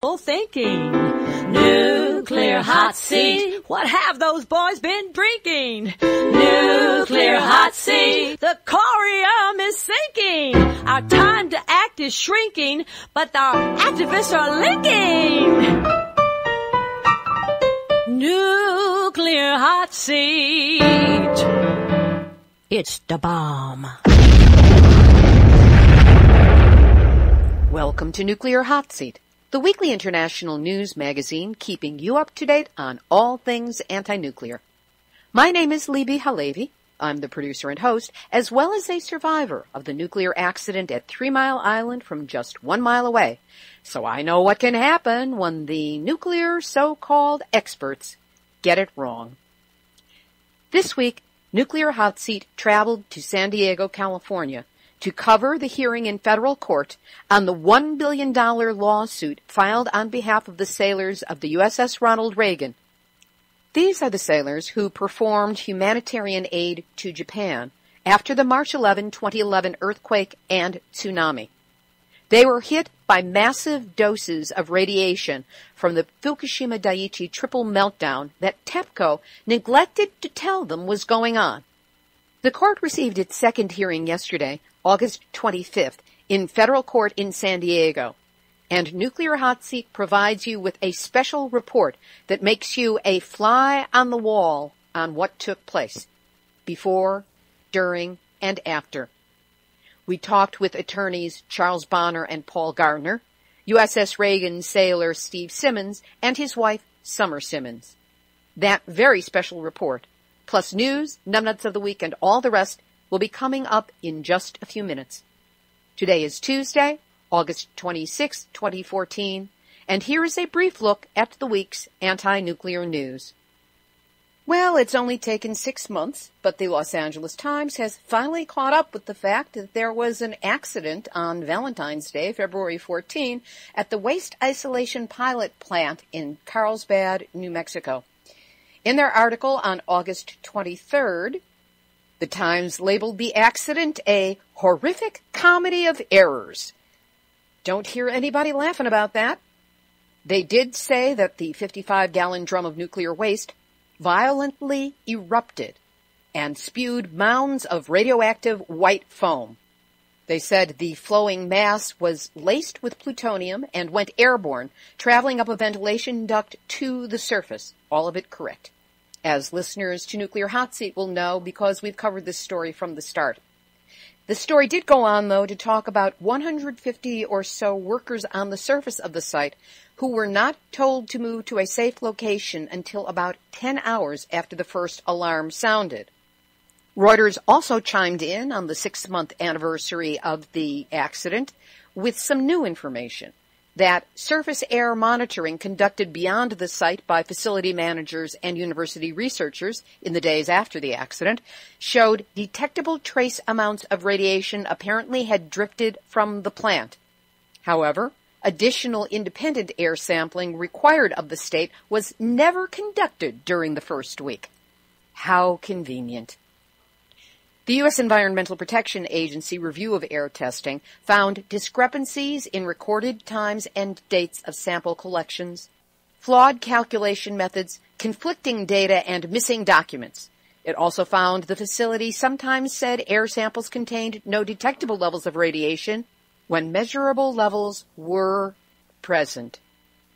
Thinking. Nuclear hot seat. What have those boys been drinking? Nuclear hot seat. The corium is sinking. Our time to act is shrinking, but our activists are linking. Nuclear hot seat. It's the bomb. Welcome to Nuclear Hot Seat, the weekly international news magazine keeping you up to date on all things anti-nuclear. My name is Libbe, HaLevy. I'm the producer and host, as well as a survivor of the nuclear accident at 3 Mile Island from just 1 mile away. So I know what can happen when the nuclear so-called experts get it wrong. This week, Nuclear Hot Seat traveled to San Diego, California, to cover the hearing in federal court on the $1 billion lawsuit filed on behalf of the sailors of the USS Ronald Reagan. These are the sailors who performed humanitarian aid to Japan after the March 11, 2011 earthquake and tsunami. They were hit by massive doses of radiation from the Fukushima Daiichi triple meltdown that TEPCO neglected to tell them was going on. The court received its second hearing yesterday, August 25th, in federal court in San Diego. And Nuclear Hot Seat provides you with a special report that makes you a fly on the wall on what took place before, during, and after. We talked with attorneys Charles Bonner and Paul Gardner, USS Reagan sailor Steve Simmons, and his wife Summer Simmons. That very special report, plus news, numbnuts of the week, and all the rest will be coming up in just a few minutes. Today is Tuesday, August 26, 2014, and here is a brief look at the week's anti-nuclear news. Well, it's only taken 6 months, but the Los Angeles Times has finally caught up with the fact that there was an accident on Valentine's Day, February 14, at the Waste Isolation Pilot Plant in Carlsbad, New Mexico. In their article on August 23rd, the Times labeled the accident a horrific comedy of errors. Don't hear anybody laughing about that. They did say that the 55-gallon drum of nuclear waste violently erupted and spewed mounds of radioactive white foam. They said the flowing mass was laced with plutonium and went airborne, traveling up a ventilation duct to the surface. All of it correct, as listeners to Nuclear Hot Seat will know because we've covered this story from the start. The story did go on, though, to talk about 150 or so workers on the surface of the site who were not told to move to a safe location until about 10 hours after the first alarm sounded. Reuters also chimed in on the 6-month anniversary of the accident with some new information. That surface air monitoring conducted beyond the site by facility managers and university researchers in the days after the accident showed detectable trace amounts of radiation apparently had drifted from the plant. However, additional independent air sampling required of the state was never conducted during the first week. How convenient. The U.S. Environmental Protection Agency review of air testing found discrepancies in recorded times and dates of sample collections, flawed calculation methods, conflicting data, and missing documents. It also found the facility sometimes said air samples contained no detectable levels of radiation when measurable levels were present.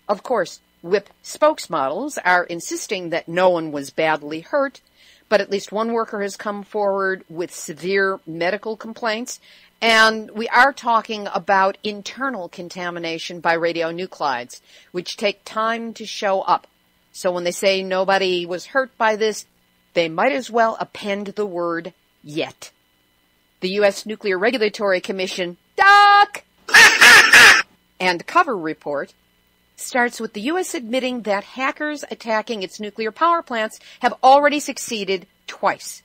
Of course, WIP spokesmodels are insisting that no one was badly hurt, but at least one worker has come forward with severe medical complaints, and we are talking about internal contamination by radionuclides, which take time to show up. So when they say nobody was hurt by this, they might as well append the word yet. The U.S. Nuclear Regulatory Commission, duck, and cover report starts with the U.S. admitting that hackers attacking its nuclear power plants have already succeeded twice.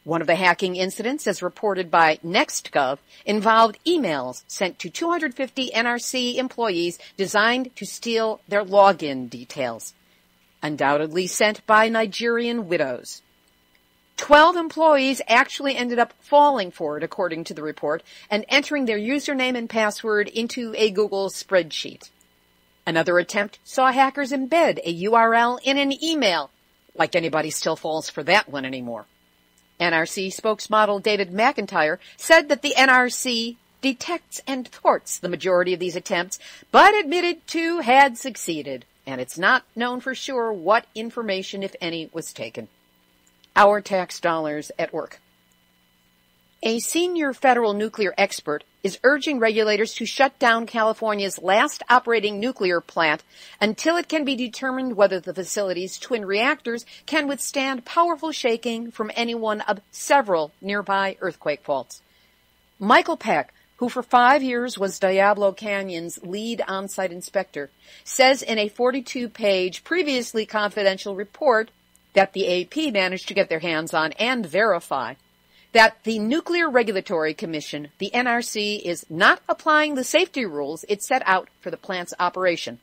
One of the hacking incidents, as reported by NextGov, involved emails sent to 250 NRC employees designed to steal their login details, undoubtedly sent by Nigerian widows. 12 employees actually ended up falling for it, according to the report, and entering their username and password into a Google spreadsheet. Another attempt saw hackers embed a URL in an email. Like anybody still falls for that one anymore. NRC spokesmodel David McIntyre said that the NRC detects and thwarts the majority of these attempts, but admitted two had succeeded, and it's not known for sure what information, if any, was taken. Our tax dollars at work. A senior federal nuclear expert is urging regulators to shut down California's last operating nuclear plant until it can be determined whether the facility's twin reactors can withstand powerful shaking from any one of several nearby earthquake faults. Michael Peck, who for 5 years was Diablo Canyon's lead on-site inspector, says in a 42-page previously confidential report that the AP managed to get their hands on and verify that the Nuclear Regulatory Commission, the NRC, is not applying the safety rules it set out for the plant's operation.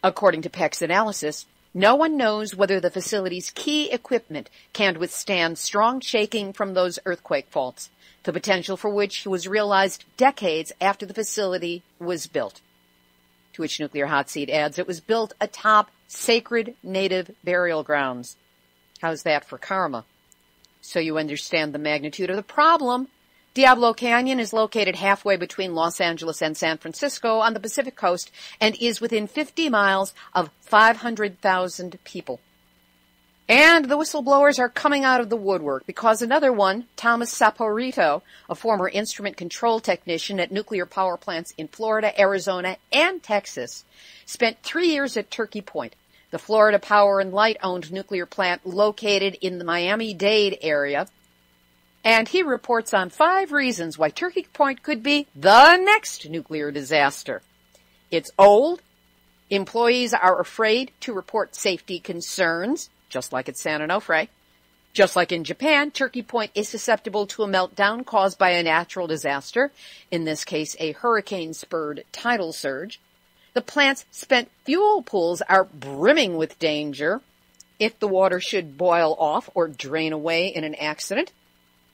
According to Peck's analysis, no one knows whether the facility's key equipment can withstand strong shaking from those earthquake faults, the potential for which was realized decades after the facility was built. To which Nuclear Hot Seat adds, it was built atop sacred native burial grounds. How's that for karma? So you understand the magnitude of the problem. Diablo Canyon is located halfway between Los Angeles and San Francisco on the Pacific coast and is within 50 miles of 500,000 people. And the whistleblowers are coming out of the woodwork because another one, Thomas Saporito, a former instrument control technician at nuclear power plants in Florida, Arizona, and Texas, spent 3 years at Turkey Point, the Florida Power and Light-owned nuclear plant located in the Miami-Dade area. And he reports on 5 reasons why Turkey Point could be the next nuclear disaster. It's old. Employees are afraid to report safety concerns, just like at San Onofre. Just like in Japan, Turkey Point is susceptible to a meltdown caused by a natural disaster, in this case a hurricane-spurred tidal surge. The plant's spent fuel pools are brimming with danger if the water should boil off or drain away in an accident.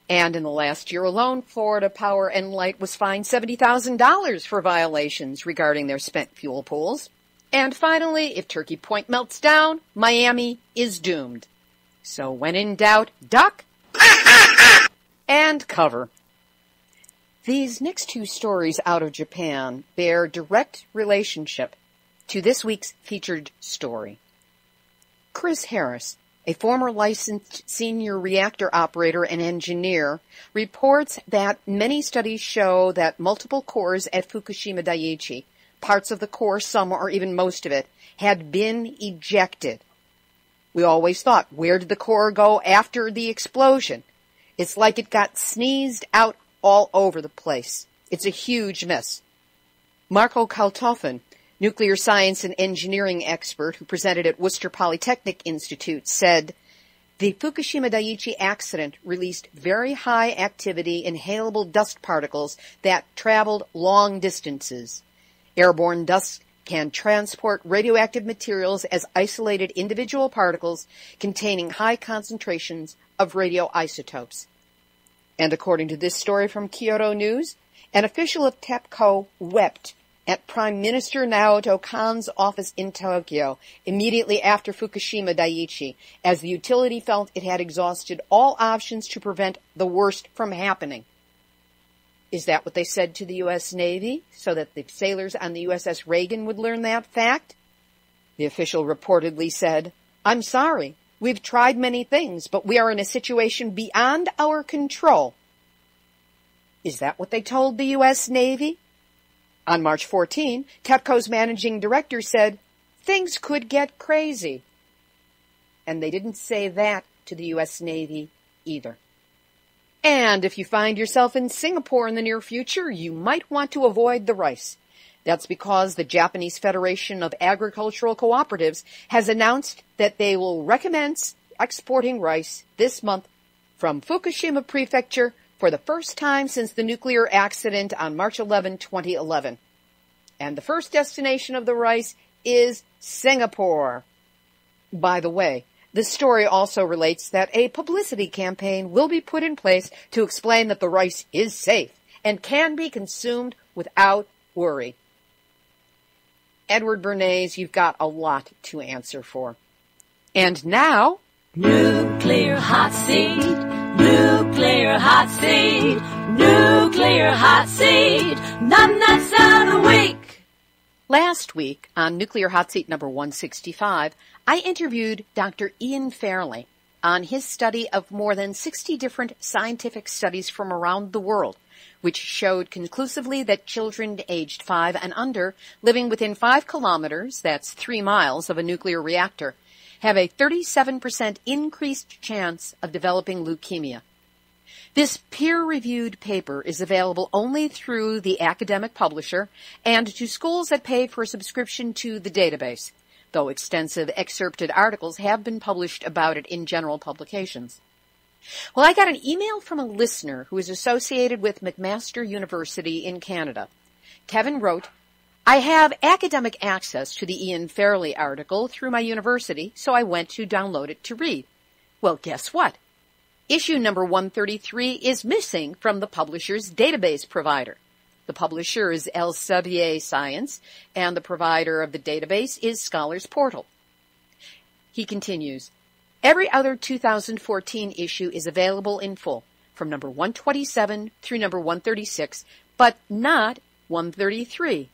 And in the last year alone, Florida Power and Light was fined $70,000 for violations regarding their spent fuel pools. And finally, if Turkey Point melts down, Miami is doomed. So when in doubt, duck and cover. These next 2 stories out of Japan bear direct relationship to this week's featured story. Chris Harris, a former licensed senior reactor operator and engineer, reports that many studies show that multiple cores at Fukushima Daiichi, parts of the core, some or even most of it, had been ejected. We always thought, where did the core go after the explosion? It's like it got sneezed out all over the place. It's a huge mess. Marco Kaltofen, nuclear science and engineering expert who presented at Worcester Polytechnic Institute, said, the Fukushima Daiichi accident released very high activity inhalable dust particles that traveled long distances. Airborne dust can transport radioactive materials as isolated individual particles containing high concentrations of radioisotopes. And according to this story from Kyoto News, an official of TEPCO wept at Prime Minister Naoto Kan's office in Tokyo immediately after Fukushima Daiichi, as the utility felt it had exhausted all options to prevent the worst from happening. Is that what they said to the U.S. Navy, so that the sailors on the USS Reagan would learn that fact? The official reportedly said, I'm sorry. We've tried many things, but we are in a situation beyond our control. Is that what they told the U.S. Navy? On March 14, TEPCO's managing director said, things could get crazy. And they didn't say that to the U.S. Navy either. And if you find yourself in Singapore in the near future, you might want to avoid the rice. That's because the Japanese Federation of Agricultural Cooperatives has announced that they will recommence exporting rice this month from Fukushima Prefecture for the first time since the nuclear accident on March 11, 2011. And the first destination of the rice is Singapore. By the way, this story also relates that a publicity campaign will be put in place to explain that the rice is safe and can be consumed without worry. Edward Bernays, you've got a lot to answer for. And now, Nuclear Hot Seat, Nuclear Hot Seat, Nuclear Hot Seat, Numbnuts of the Week. last week on Nuclear Hot Seat number 165, I interviewed Dr. Ian Fairley on his study of more than 60 different scientific studies from around the world, which showed conclusively that children aged 5 and under living within 5 kilometers, that's 3 miles, of a nuclear reactor, have a 37% increased chance of developing leukemia. This peer-reviewed paper is available only through the academic publisher and to schools that pay for a subscription to the database, though extensive excerpted articles have been published about it in general publications. Well, I got an email from a listener who is associated with McMaster University in Canada. Kevin wrote, I have academic access to the Ian Fairley article through my university, so I went to download it to read. Well, guess what? Issue number 133 is missing from the publisher's database provider. The publisher is Elsevier Science, and the provider of the database is Scholars Portal. He continues, every other 2014 issue is available in full, from number 127 through number 136, but not 133.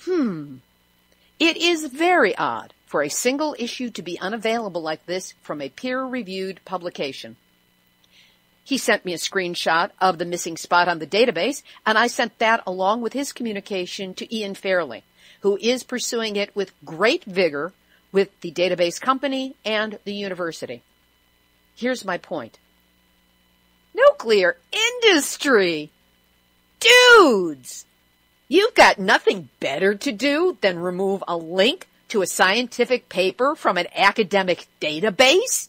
It is very odd for a single issue to be unavailable like this from a peer-reviewed publication. He sent me a screenshot of the missing spot on the database, and I sent that along with his communication to Ian Fairley, who is pursuing it with great vigor with the database company and the university. Here's my point. Nuclear industry! Dudes! You've got nothing better to do than remove a link to a scientific paper from an academic database?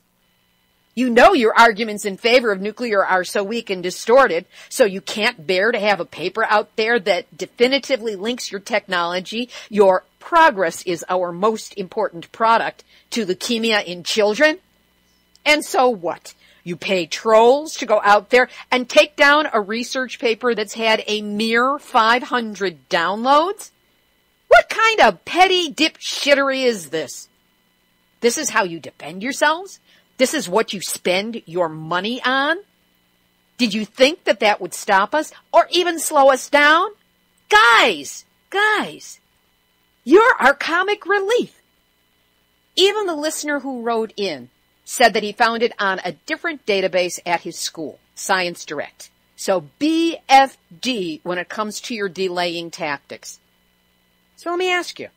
You know your arguments in favor of nuclear are so weak and distorted, so you can't bear to have a paper out there that definitively links your technology, your progress is our most important product, to leukemia in children? And so what? You pay trolls to go out there and take down a research paper that's had a mere 500 downloads? What kind of petty dipshittery is this? This is how you defend yourselves? This is what you spend your money on? Did you think that that would stop us or even slow us down? Guys, you're our comic relief. Even the listener who wrote in said that he found it on a different database at his school, Science Direct. So BFD when it comes to your delaying tactics. So let me ask you,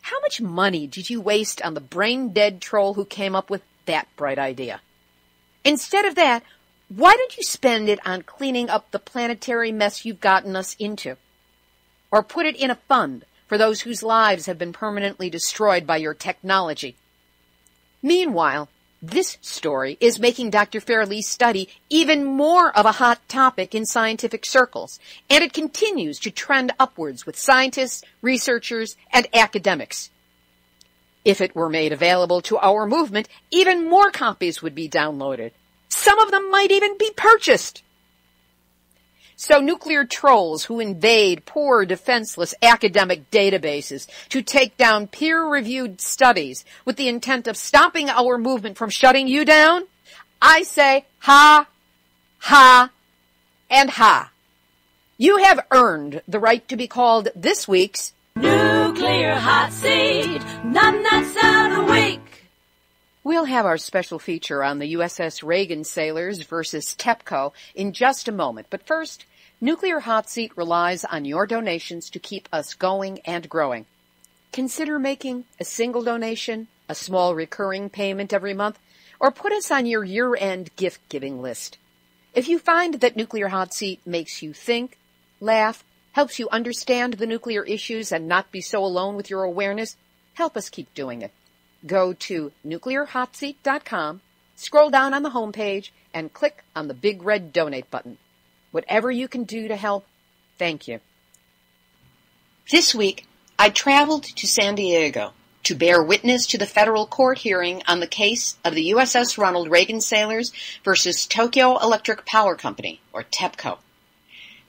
how much money did you waste on the brain-dead troll who came up with that bright idea? Instead of that, why don't you spend it on cleaning up the planetary mess you've gotten us into? Or put it in a fund for those whose lives have been permanently destroyed by your technology? Meanwhile, this story is making Dr. Fairley's study even more of a hot topic in scientific circles, and it continues to trend upwards with scientists, researchers, and academics. If it were made available to our movement, even more copies would be downloaded. Some of them might even be purchased. So nuclear trolls who invade poor, defenseless academic databases to take down peer-reviewed studies with the intent of stopping our movement from shutting you down, I say ha, ha, and ha. You have earned the right to be called this week's Nuclear Hot Seat, Numbnuts of the Week. We'll have our special feature on the USS Reagan sailors versus TEPCO in just a moment. But first, Nuclear Hot Seat relies on your donations to keep us going and growing. Consider making a single donation, a small recurring payment every month, or put us on your year-end gift-giving list. If you find that Nuclear Hot Seat makes you think, laugh, helps you understand the nuclear issues and not be so alone with your awareness, help us keep doing it. Go to nuclearhotseat.com, scroll down on the homepage, and click on the big red donate button. Whatever you can do to help, thank you. This week, I traveled to San Diego to bear witness to the federal court hearing on the case of the USS Ronald Reagan sailors versus Tokyo Electric Power Company, or TEPCO.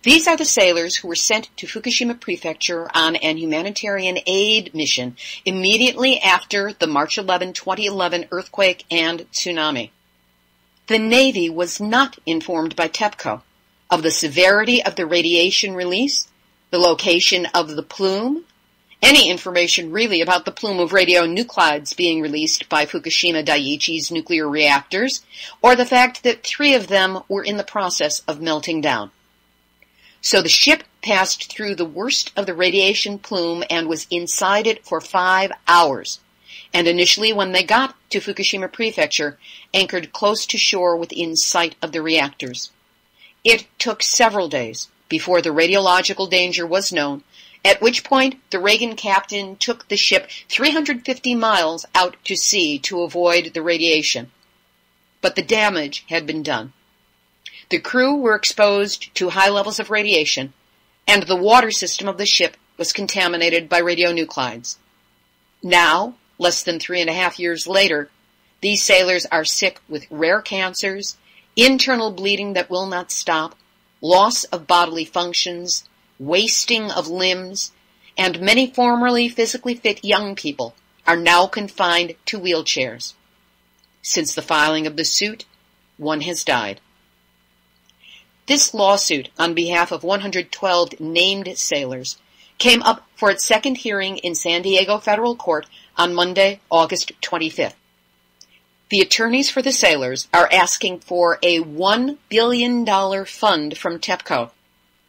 These are the sailors who were sent to Fukushima Prefecture on an humanitarian aid mission immediately after the March 11, 2011 earthquake and tsunami. The Navy was not informed by TEPCO of the severity of the radiation release, the location of the plume, any information really about the plume of radionuclides being released by Fukushima Daiichi's nuclear reactors, or the fact that 3 of them were in the process of melting down. So the ship passed through the worst of the radiation plume and was inside it for 5 hours. And initially, when they got to Fukushima Prefecture, anchored close to shore within sight of the reactors. It took several days before the radiological danger was known, at which point the Reagan captain took the ship 350 miles out to sea to avoid the radiation. But the damage had been done. The crew were exposed to high levels of radiation, and the water system of the ship was contaminated by radionuclides. Now, less than 3.5 years later, these sailors are sick with rare cancers, internal bleeding that will not stop, loss of bodily functions, wasting of limbs, and many formerly physically fit young people are now confined to wheelchairs. Since the filing of the suit, 1 has died. This lawsuit on behalf of 112 named sailors came up for its second hearing in San Diego Federal Court on Monday, August 25th. The attorneys for the sailors are asking for a $1 billion fund from TEPCO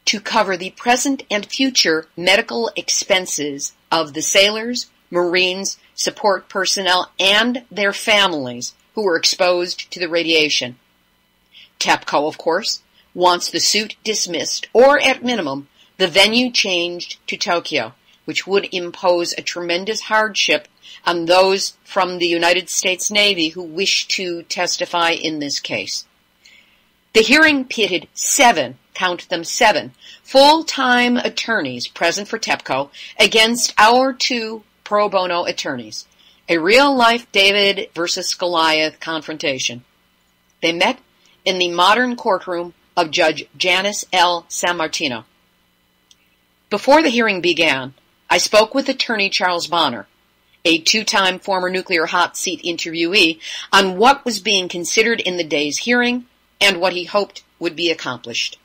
to cover the present and future medical expenses of the sailors, Marines, support personnel, and their families who were exposed to the radiation. TEPCO, of course, wants the suit dismissed, or at minimum, the venue changed to Tokyo, which would impose a tremendous hardship on those from the United States Navy who wish to testify in this case. The hearing pitted 7, count them 7, full-time attorneys present for TEPCO against our 2 pro bono attorneys, a real-life David versus Goliath confrontation. They met in the modern courtroom of Judge Janice L. Sammartino. Before the hearing began, I spoke with attorney Charles Bonner, a 2-time former nuclear hot seat interviewee, on what was being considered in the day's hearing and what he hoped would be accomplished.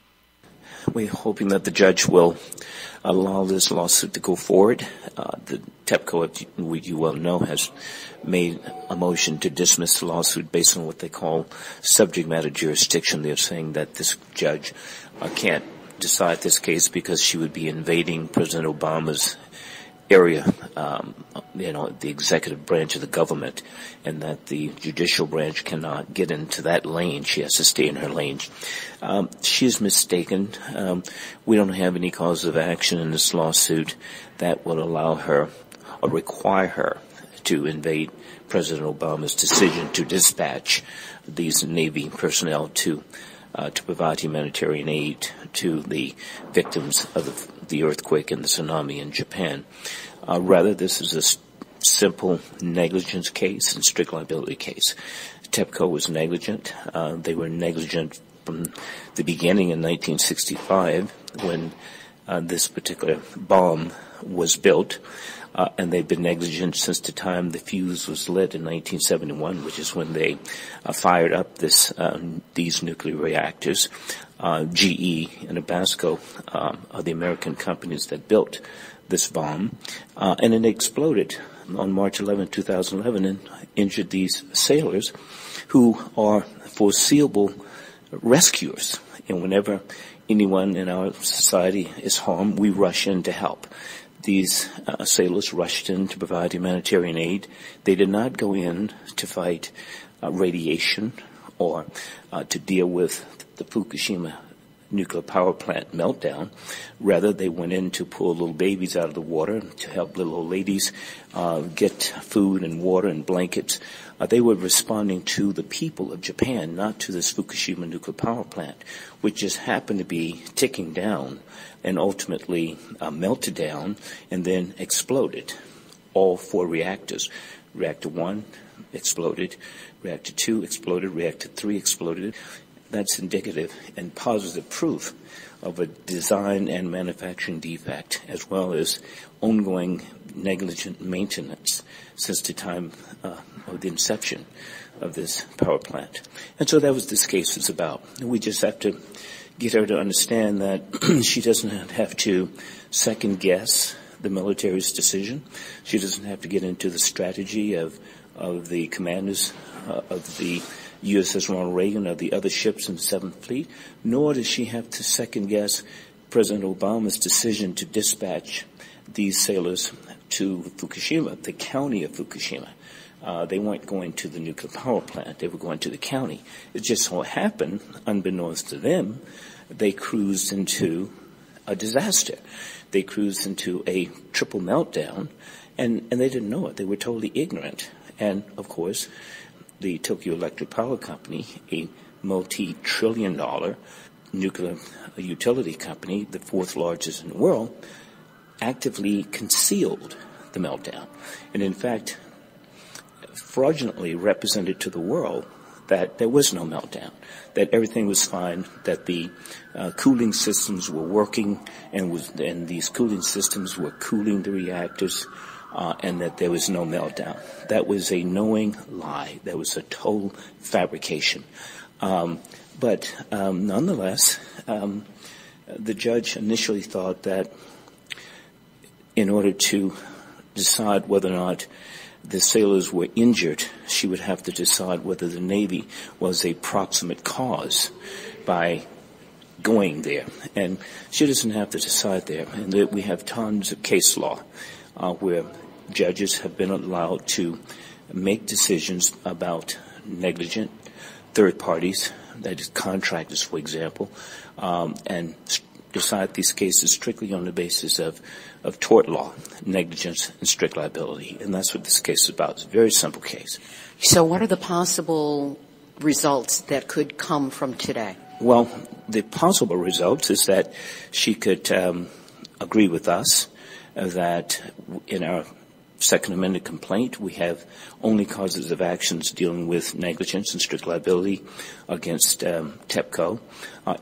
We're hoping that the judge will allow this lawsuit to go forward. The TEPCO, as you well know, has made a motion to dismiss the lawsuit based on what they call subject matter jurisdiction. They're saying that this judge can't decide this case because she would be invading President Obama's area, the executive branch of the government, and that the judicial branch cannot get into that lane. She has to stay in her lane. She is mistaken. We don't have any cause of action in this lawsuit that will allow her or require her to invade President Obama's decision to dispatch these Navy personnel to provide humanitarian aid to the victims of the earthquake and the tsunami in Japan. Rather, this is a simple negligence case and strict liability case. TEPCO was negligent. They were negligent from the beginning in 1965 when this particular bomb was built. And they've been negligent since the time the fuse was lit in 1971, which is when they fired up these nuclear reactors. GE and Abasco are the American companies that built this bomb, and it exploded on March 11, 2011, and injured these sailors who are foreseeable rescuers. And whenever anyone in our society is harmed, we rush in to help. These sailors rushed in to provide humanitarian aid. They did not go in to fight radiation or to deal with the Fukushima nuclear power plant meltdown. Rather, they went in to pull little babies out of the water, to help little old ladies get food and water and blankets. They were responding to the people of Japan, not to this Fukushima nuclear power plant, which just happened to be ticking down and ultimately melted down and then exploded. All 4 reactors. Reactor 1 exploded, Reactor 2 exploded, Reactor 3 exploded, that's indicative and positive proof of a design and manufacturing defect, as well as ongoing negligent maintenance since the time of the inception of this power plant. And so that was this case is about. We just have to get her to understand that she doesn't have to second guess the military's decision. She doesn't have to get into the strategy of the commanders of the USS Ronald Reagan or the other ships in the 7th Fleet, nor does she have to second guess President Obama's decision to dispatch these sailors to Fukushima, the county of Fukushima. They weren't going to the nuclear power plant. They were going to the county. It just so happened, unbeknownst to them, they cruised into a disaster. They cruised into a triple meltdown, and they didn't know it. They were totally ignorant. And, of course, the Tokyo Electric Power Company, a multi-trillion-dollar nuclear utility company, the 4th largest in the world, actively concealed the meltdown. And, in fact, fraudulently represented to the world that there was no meltdown, that everything was fine, that the cooling systems were working, and these cooling systems were cooling the reactors, and that there was no meltdown. That was a knowing lie. That was a total fabrication. But nonetheless, the judge initially thought that in order to decide whether or not the sailors were injured, she would have to decide whether the Navy was a proximate cause by going there. And she doesn't have to decide there. And we have tons of case law where judges have been allowed to make decisions about negligent third parties, that is contractors, for example, and decide these cases strictly on the basis of tort law, negligence, and strict liability. And that's what this case is about. It's a very simple case. So what are the possible results that could come from today? Well, the possible results is that she could agree with us that in our Second Amendment complaint, we have only causes of actions dealing with negligence and strict liability against TEPCO.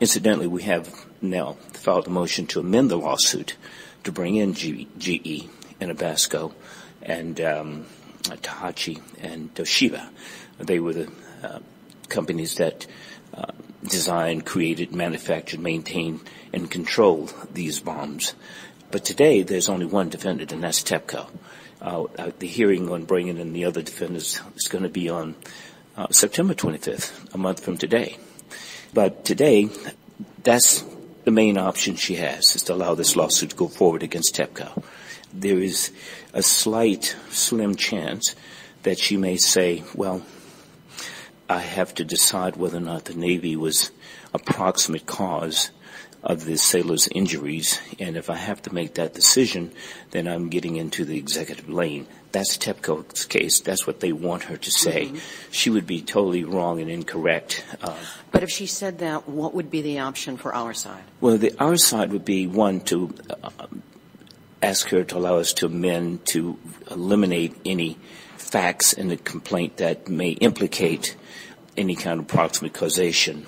Incidentally, we have now filed a motion to amend the lawsuit to bring in GE and Abasco and Tahachi and Toshiba. They were the companies that designed, created, manufactured, maintained, and controlled these bombs. But today, there's only one defendant, and that's TEPCO. The hearing on bringing in the other defendants is going to be on September 25th, a month from today. But today, that's the main option she has, is to allow this lawsuit to go forward against TEPCO. There is a slight, slim chance that she may say, well, I have to decide whether or not the Navy was a proximate cause of the sailors' injuries, and if I have to make that decision, then I'm getting into the executive lane. That's TEPCO's case. That's what they want her to say. Mm-hmm. She would be totally wrong and incorrect. But if she said that, what would be the option for our side? Well, our side would be, one, to ask her to allow us to amend, to eliminate any facts in the complaint that may implicate any kind of proximate causation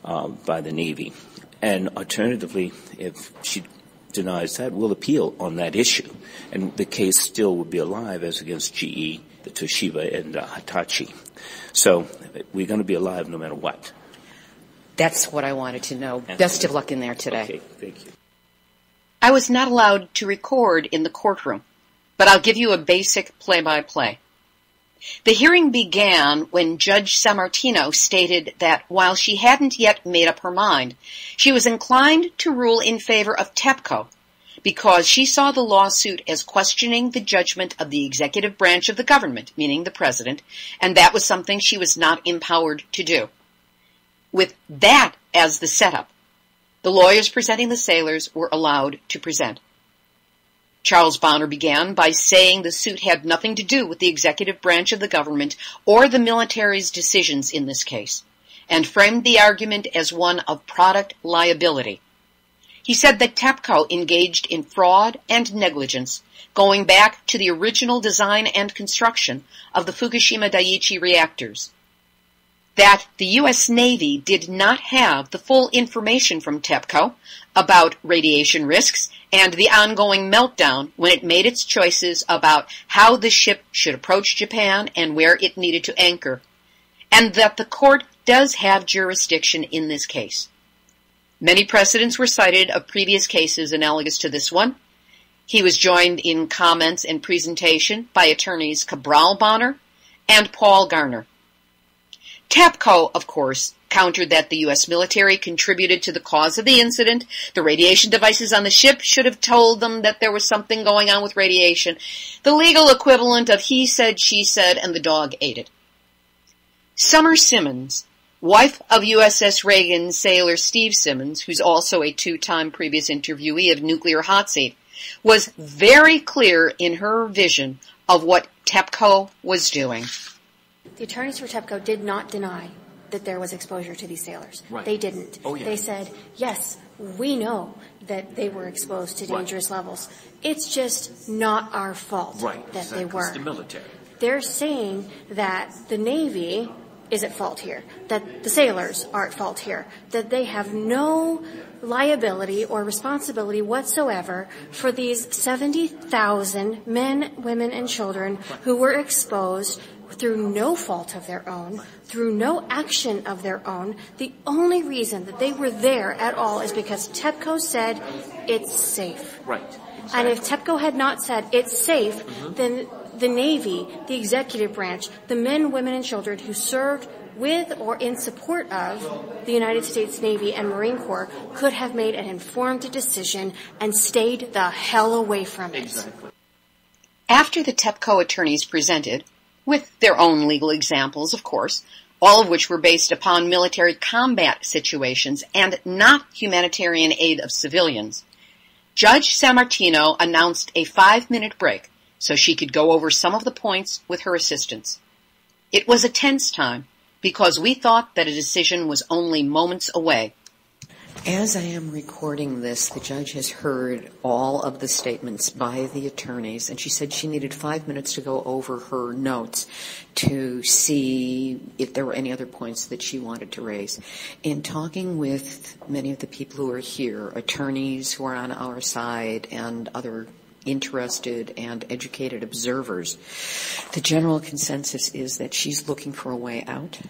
by the Navy. And alternatively, if she denies that, we'll appeal on that issue. And the case still would be alive as against GE, the Toshiba, and Hitachi. So we're going to be alive no matter what. That's what I wanted to know. Best of luck in there today. Okay, thank you. I was not allowed to record in the courtroom, but I'll give you a basic play-by-play. The hearing began when Judge Sammartino stated that while she hadn't yet made up her mind, she was inclined to rule in favor of TEPCO because she saw the lawsuit as questioning the judgment of the executive branch of the government, meaning the president, and that was something she was not empowered to do. With that as the setup, the lawyers presenting the sailors were allowed to present. Charles Bonner began by saying the suit had nothing to do with the executive branch of the government or the military's decisions in this case, and framed the argument as one of product liability. He said that TEPCO engaged in fraud and negligence going back to the original design and construction of the Fukushima Daiichi reactors. that the U.S. Navy did not have the full information from TEPCO about radiation risks and the ongoing meltdown when it made its choices about how the ship should approach Japan and where it needed to anchor, and that the court does have jurisdiction in this case. Many precedents were cited of previous cases analogous to this one. He was joined in comments and presentation by attorneys Cabral Bonner and Paul Garner. TEPCO, of course, countered that the U.S. military contributed to the cause of the incident. The radiation devices on the ship should have told them that there was something going on with radiation. The legal equivalent of he said, she said, and the dog ate it. Summer Simmons, wife of USS Reagan sailor Steve Simmons, who's also a two-time previous interviewee of Nuclear Hotseat, was very clear in her vision of what TEPCO was doing. The attorneys for TEPCO did not deny that there was exposure to these sailors. Right. They didn't. Oh, yeah. They said, yes, we know that they were exposed to dangerous levels. It's just not our fault that they were. It's the military. They're saying that the Navy is at fault here, that the sailors are at fault here, that they have no liability or responsibility whatsoever for these 70,000 men, women, and children who were exposed through no fault of their own, through no action of their own. The only reason that they were there at all is because TEPCO said it's safe. Right. Exactly. And if TEPCO had not said it's safe, then the Navy, the executive branch, the men, women, and children who served with or in support of the United States Navy and Marine Corps could have made an informed decision and stayed the hell away from it. Exactly. After the TEPCO attorneys presented, with their own legal examples, of course, all of which were based upon military combat situations and not humanitarian aid of civilians, Judge Sammartino announced a 5-minute break so she could go over some of the points with her assistants. It was a tense time because we thought that a decision was only moments away. As I am recording this, the judge has heard all of the statements by the attorneys, and she said she needed 5 minutes to go over her notes to see if there were any other points that she wanted to raise. In talking with many of the people who are here, attorneys who are on our side and other interested and educated observers, the general consensus is that she's looking for a way out,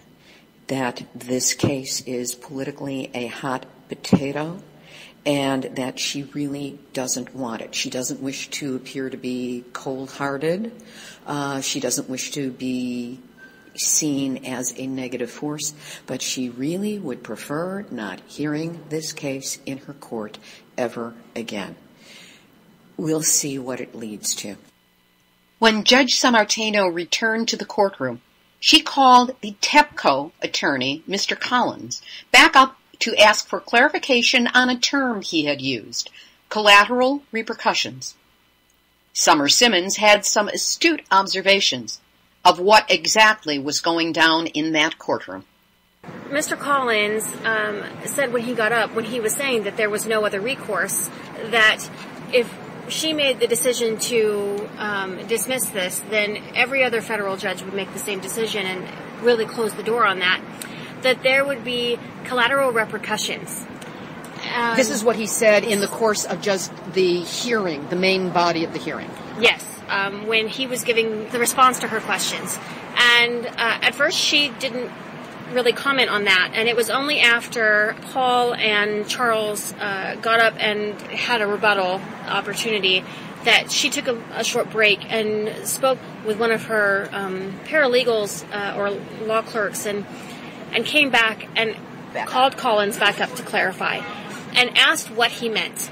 that this case is politically a hot potato, and that she really doesn't want it. She doesn't wish to appear to be cold-hearted. She doesn't wish to be seen as a negative force, but she really would prefer not hearing this case in her court ever again. We'll see what it leads to. When Judge Sammartino returned to the courtroom, she called the TEPCO attorney, Mr. Collins, back up to ask for clarification on a term he had used, collateral repercussions. Summer Simmons had some astute observations of what exactly was going down in that courtroom. Mr. Collins said when he got up, when he was saying that there was no other recourse, that if she made the decision to dismiss this, then every other federal judge would make the same decision and really close the door on that there would be collateral repercussions. This is what he said in the course of just the hearing, the main body of the hearing. Yes, when he was giving the response to her questions. And at first she didn't really comment on that, and it was only after Paul and Charles got up and had a rebuttal opportunity that she took a short break and spoke with one of her paralegals or law clerks and came back and called Collins back up to clarify and asked what he meant.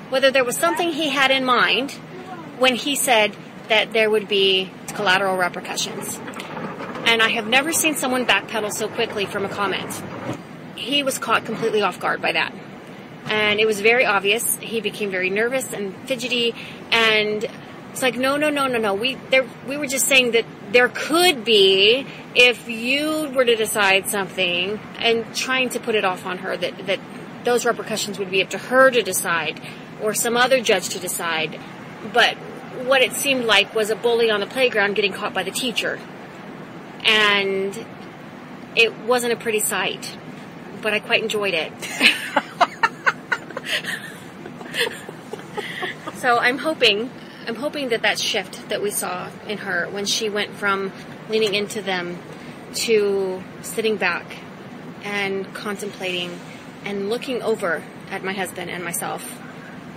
Whether there was something he had in mind when he said that there would be collateral repercussions. And I have never seen someone backpedal so quickly from a comment. He was caught completely off guard by that. And it was very obvious. He became very nervous and fidgety, and it's like, no. We were just saying that there could be, if you were to decide something, and trying to put it off on her, that those repercussions would be up to her to decide, or some other judge to decide. But what it seemed like was a bully on the playground getting caught by the teacher. And It wasn't a pretty sight, but I quite enjoyed it. So I'm hoping that shift that we saw in her when she went from leaning into them to sitting back and contemplating and looking over at my husband and myself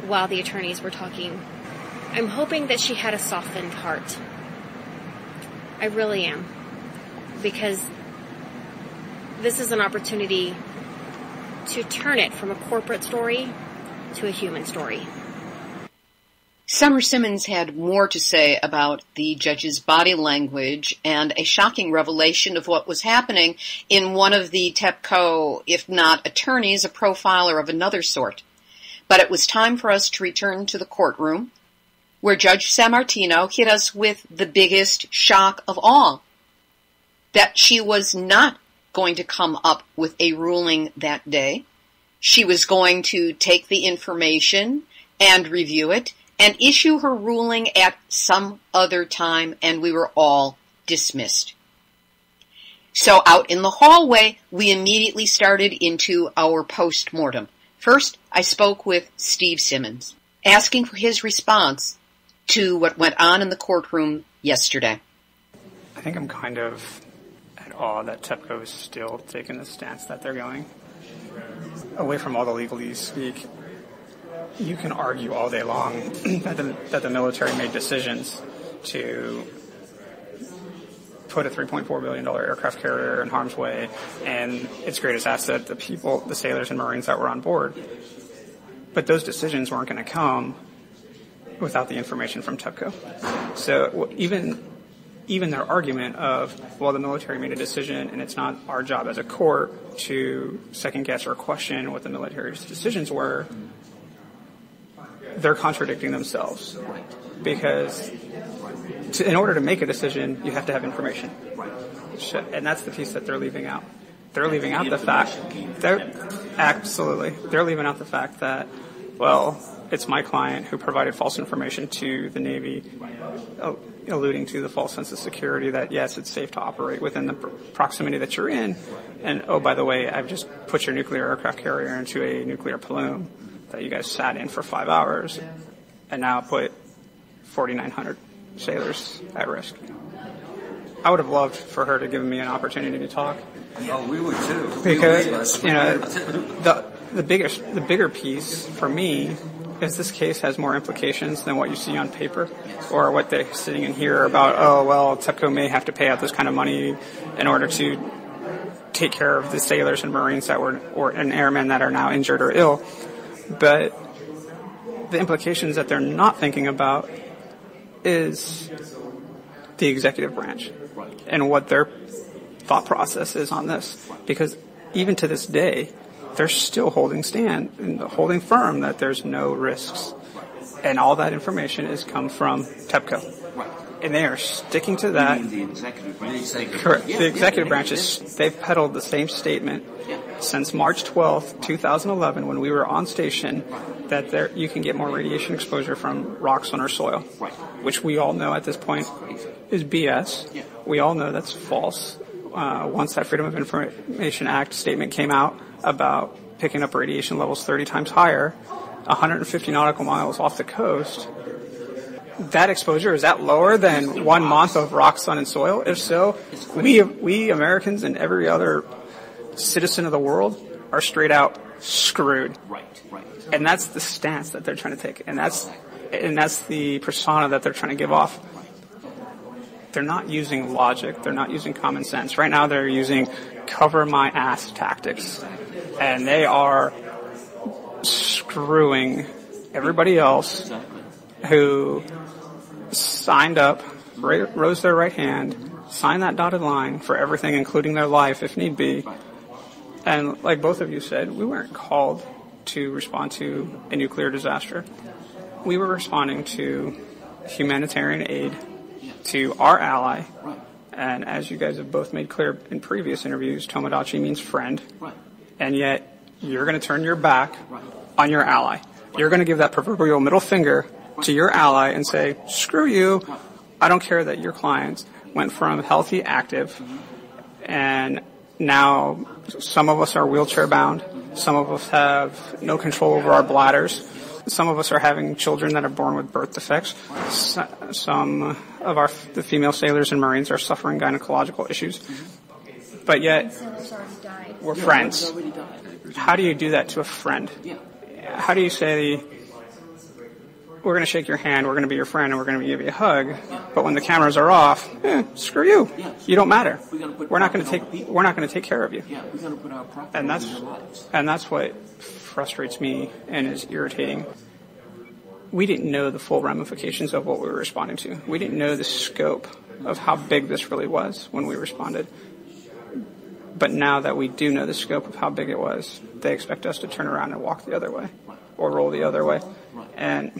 while the attorneys were talking. I'm hoping that she had a softened heart. I really am. Because this is an opportunity to turn it from a corporate story to a human story. Summer Simmons had more to say about the judge's body language and a shocking revelation of what was happening in one of the TEPCO, if not attorneys, a profiler of another sort. But it was time for us to return to the courtroom, where Judge Sammartino hit us with the biggest shock of all, that she was not going to come up with a ruling that day. She was going to take the information and review it and issue her ruling at some other time, and we were all dismissed. So out in the hallway, we immediately started into our post-mortem. First, I spoke with Steve Simmons, asking for his response to what went on in the courtroom yesterday. I think I'm kind of at awe that TEPCO is still taking the stance that they're going. Away from all the legalese speak, you can argue all day long that the military made decisions to put a $3.4 billion aircraft carrier in harm's way and its greatest asset, the people, the sailors and Marines that were on board. But those decisions weren't going to come without the information from TEPCO. So even their argument of, well, the military made a decision and it's not our job as a court to second guess or question what the military's decisions were, they're contradicting themselves. Because in order to make a decision, you have to have information. And that's the piece that they're leaving out. They're leaving out the fact, they're leaving out the fact that, well, it's my client who provided false information to the Navy, alluding to the false sense of security that, yes, it's safe to operate within the proximity that you're in. And, oh, by the way, I've just put your nuclear aircraft carrier into a nuclear plume that you guys sat in for 5 hours and now put 4,900 sailors at risk. I would have loved for her to give me an opportunity to talk. Oh, we would too. Because, the bigger piece for me is this case has more implications than what you see on paper or what they're sitting in here about, oh, well, TEPCO may have to pay out this kind of money in order to take care of the sailors and Marines that were, and airmen that are now injured or ill. But the implications that they're not thinking about is the executive branch and what their thought process is on this. Because even to this day, they're still holding stand and holding firm that there's no risks. And all that information has come from TEPCO. And they are sticking to that. The executive branch. Correct. The executive branches, they've peddled the same statement since March 12th, 2011, when we were on station, that you can get more radiation exposure from rocks on our soil, which we all know at this point is BS. We all know that's false. Once that Freedom of Information Act statement came out about picking up radiation levels 30 times higher, 150 nautical miles off the coast, that exposure, is that lower than 1 month of rock, sun, and soil? If so, we Americans and every other citizen of the world are straight out screwed. Right. And that's the stance that they're trying to take. And that's the persona that they're trying to give off. They're not using logic. They're not using common sense. Right now they're using cover my ass tactics. And they are screwing everybody else who signed up, rose their right hand, signed that dotted line for everything, including their life if need be. And like both of you said, we weren't called to respond to a nuclear disaster. We were responding to humanitarian aid to our ally. And as you guys have both made clear in previous interviews, Tomodachi means friend. And yet you're going to turn your back on your ally. You're going to give that proverbial middle finger to your ally and say, screw you. I don't care that your clients went from healthy, active, and now some of us are wheelchair bound. Some of us have no control over our bladders. Some of us are having children that are born with birth defects. Some of the female sailors and Marines are suffering gynecological issues. But yet, we're friends. How do you do that to a friend? How do you say, we're going to shake your hand, we're going to be your friend, and we're going to give you a hug, but when the cameras are off, screw you. You don't matter. We're not going to take care of you. And that's what frustrates me and is irritating. We didn't know the full ramifications of what we were responding to. We didn't know the scope of how big this really was when we responded. But now that we do know the scope of how big it was, they expect us to turn around and walk the other way or roll the other way. And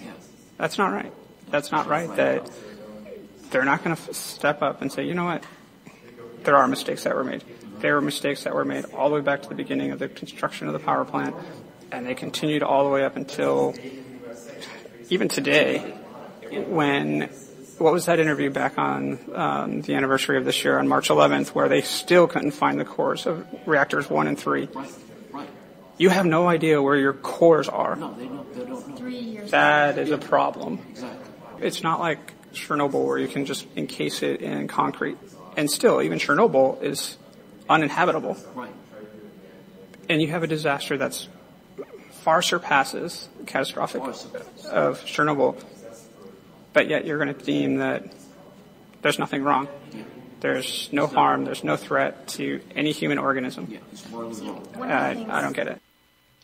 that's not right. That's not right that they're not going to step up and say, you know what, there are mistakes that were made. There were mistakes that were made all the way back to the beginning of the construction of the power plant, and they continued all the way up until even today when, what was that interview back on the anniversary of this year on March 11th where they still couldn't find the cores of reactors 1 and 3. You have no idea where your cores are. No, they don't know. 3 years. That is a problem. Exactly. It's not like Chernobyl where you can just encase it in concrete. And still, even Chernobyl is uninhabitable. Right. And you have a disaster that's far surpasses catastrophic of Chernobyl, but yet you're going to deem that there's nothing wrong. Yeah. There's no harm, there's no threat to any human organism. Yeah, it's morally wrong. I don't get it.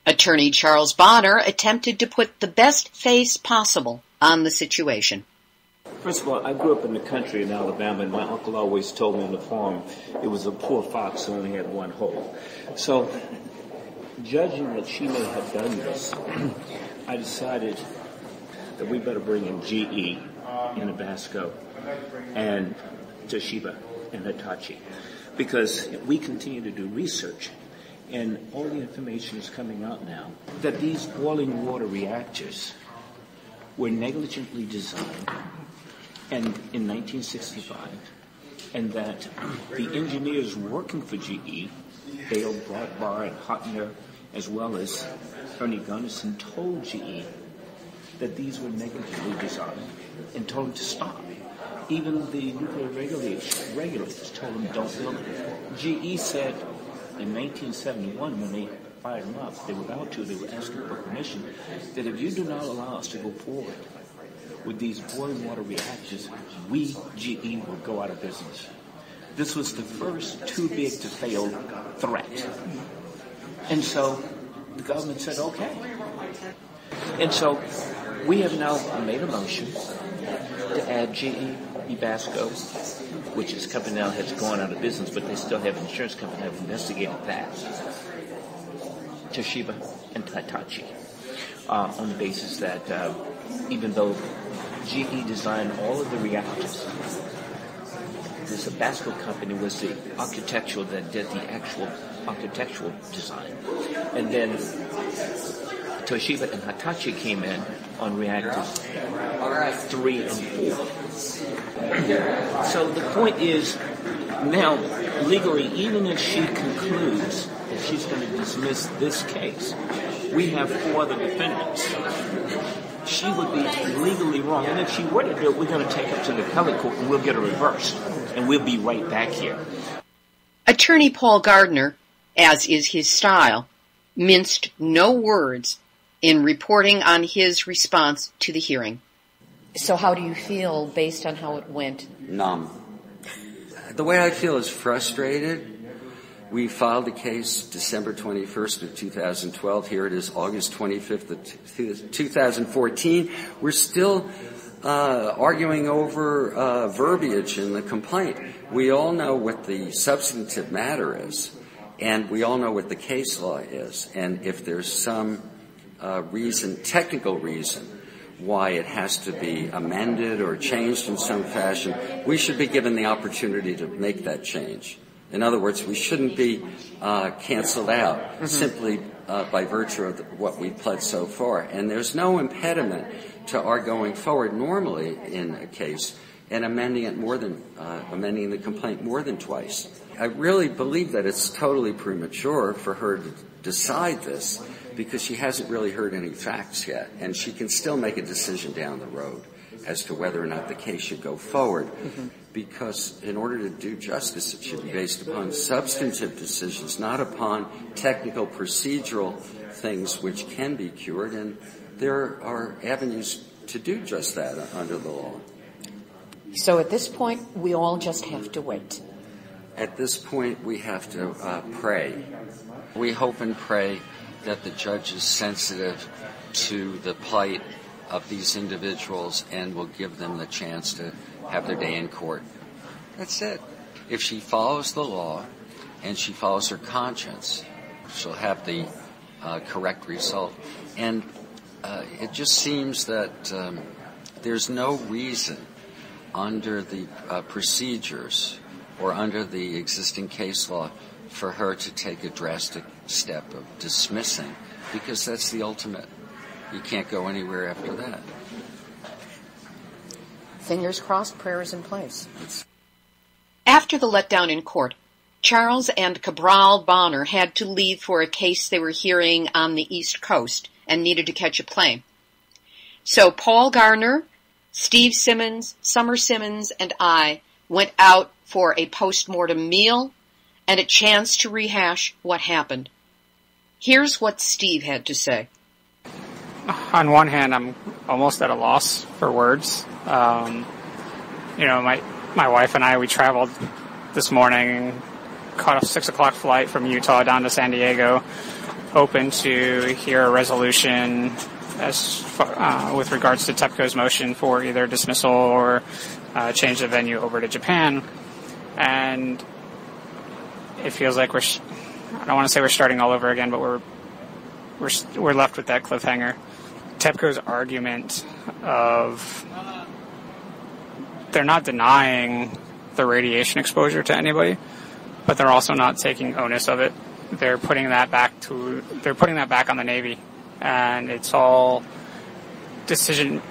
Attorney Charles Bonner attempted to put the best face possible on the situation. First of all, I grew up in the country in Alabama, and my uncle always told me on the farm it was a poor fox who only had one hole. So, judging that she may have done this, I decided that we better bring in GE and Nabasco and Toshiba and Hitachi, because we continue to do research, and all the information is coming out now that these boiling water reactors were negligently designed and in 1965, and that the engineers working for GE, Dale Bradbar and Hotner, as well as Ernie Gunnison, told GE that these were negligently designed and told them to stop. Even the nuclear regulators told them don't build it. GE said in 1971 when they fired them up, they were about to, they were asking for permission, that if you do not allow us to go forward with these boiling water reactors, we, GE, will go out of business. This was the first too big to fail threat. And so the government said, okay. And so we have now made a motion to add GE, Nabasco, which is a company now has gone out of business, but they still have an insurance company that have investigated that, Toshiba and Hitachi, on the basis that even though GE designed all of the reactors, this Nabasco company was the architectural that did the actual architectural design. And then Toshiba and Hitachi came in on reactors 3 and 4. So the point is, now, legally, even if she concludes that she's going to dismiss this case, we have 4 other defendants. She would be legally wrong. And if she were to do it, we're going to take it to the appellate court and we'll get her reversed. And we'll be right back here. Attorney Paul Gardner, as is his style, minced no words in reporting on his response to the hearing. So how do you feel based on how it went? Numb. The way I feel is frustrated. We filed the case December 21st of 2012. Here it is August 25th of 2014. We're still arguing over verbiage in the complaint. We all know what the substantive matter is, and we all know what the case law is. And if there's some technical reason, why it has to be amended or changed in some fashion, we should be given the opportunity to make that change. In other words, we shouldn't be canceled out simply by virtue of what we've pled so far. And there's no impediment to our going forward. Normally in a case, and amending the complaint more than twice. I really believe that it's totally premature for her to decide this because she hasn't really heard any facts yet, and she can still make a decision down the road as to whether or not the case should go forward. Because in order to do justice, it should be based upon substantive decisions, not upon technical procedural things which can be cured, and there are avenues to do just that under the law. So at this point, we all just have to wait. At this point, we have to pray. We hope and pray that the judge is sensitive to the plight of these individuals and will give them the chance to have their day in court. That's it. If she follows the law and she follows her conscience, she'll have the correct result. And it just seems that there's no reason under the procedures or under the existing case law for her to take a drastic step of dismissing, because that's the ultimate. You can't go anywhere after that. Fingers crossed, prayers in place. After the letdown in court, Charles and Cabral Bonner had to leave for a case they were hearing on the East Coast and needed to catch a plane. So Paul Garner, Steve Simmons, Summer Simmons, and I went out for a post-mortem meal and a chance to rehash what happened. Here's what Steve had to say. On one hand, I'm almost at a loss for words. My wife and I, we traveled this morning, caught a 6 o'clock flight from Utah down to San Diego, hoping to hear a resolution with regards to TEPCO's motion for either dismissal or change the venue over to Japan. And it feels like I don't want to say we're starting all over again, but we're left with that cliffhanger. TEPCO's argument of they're not denying the radiation exposure to anybody, but they're also not taking onus of it. They're putting that back on the Navy, and it's all decision